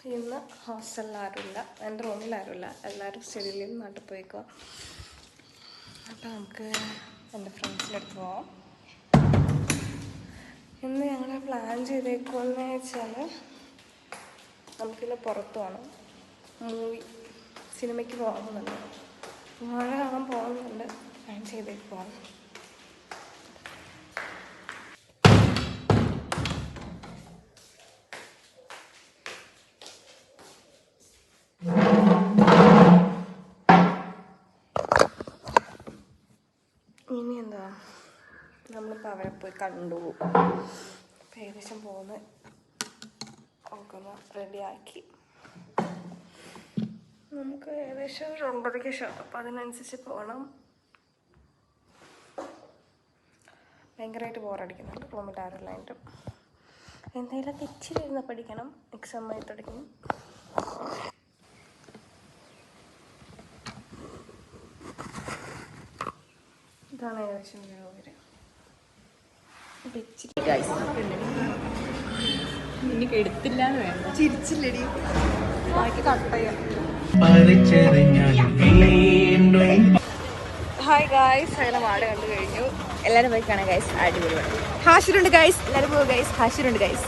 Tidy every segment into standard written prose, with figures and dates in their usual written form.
ഇന്ന് ഹോസ്റ്റലിൽ ആരുമില്ല, എൻ്റെ റൂമിൽ ആരുമില്ല, എല്ലാവരും സ്റ്റഡിയിൽ നാട്ടിൽ പോയിക്കോ. അപ്പോൾ നമുക്ക് എൻ്റെ ഫ്രണ്ട്സിൻ്റെ അടുത്ത് പോവാം. ഇന്ന് ഞങ്ങൾ പ്ലാൻ ചെയ്തേക്കുമെന്ന് വെച്ചാൽ നമുക്കിന്ന് പുറത്ത് പോകണം, സിനിമയ്ക്ക് പോകുന്നുണ്ട്, മഴ കാണാൻ പോകുന്നുണ്ട്. പ്ലാൻ ചെയ്തേക്കുവാണ്. ഇനി എന്താ, നമ്മളിപ്പോൾ അവരെ പോയി കണ്ടു. അപ്പോൾ ഏകദേശം പോകുന്ന ഒക്കെ റെഡിയാക്കി. നമുക്ക് ഏകദേശം 9:00 ഷോ. അപ്പോൾ അതിനനുസരിച്ച് പോകണം. ഭയങ്കരമായിട്ട് ബോറടിക്കുന്നുണ്ട് റൂമിൽ ആരുമില്ലായിട്ട്. എന്തെങ്കിലുമൊക്കെ ഇച്ചിരി ഇരുന്ന് പഠിക്കണം, എക്സാം ആയി തുടങ്ങി. ഇതാണ് ഏകദേശം വരെ. എനിക്ക് എടുത്തില്ലാന്ന് വേണ്ട, ചിരിച്ചില്ലടി ബാക്കി കട്ടയ. ഹായ് ഗായ്സ്, അങ്ങനെ വാട കണ്ടു കഴിഞ്ഞു. എല്ലാരും പോയി കാണാം ഗൈസ്, അടിപൊളിയാണ്. ഹാഷിറുണ്ട് ഗൈസ്, എല്ലാരും പോകും ഗൈസ്. ഹാഷിറുണ്ട് ഗൈസ്,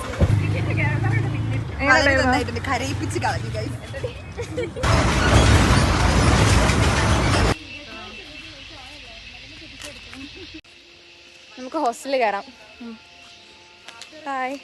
കരയിപ്പിച്ച് കളഞ്ഞു ഗൈസ്. നമുക്ക് ഹോസ്റ്റലിൽ കയറാം. ഹായ്.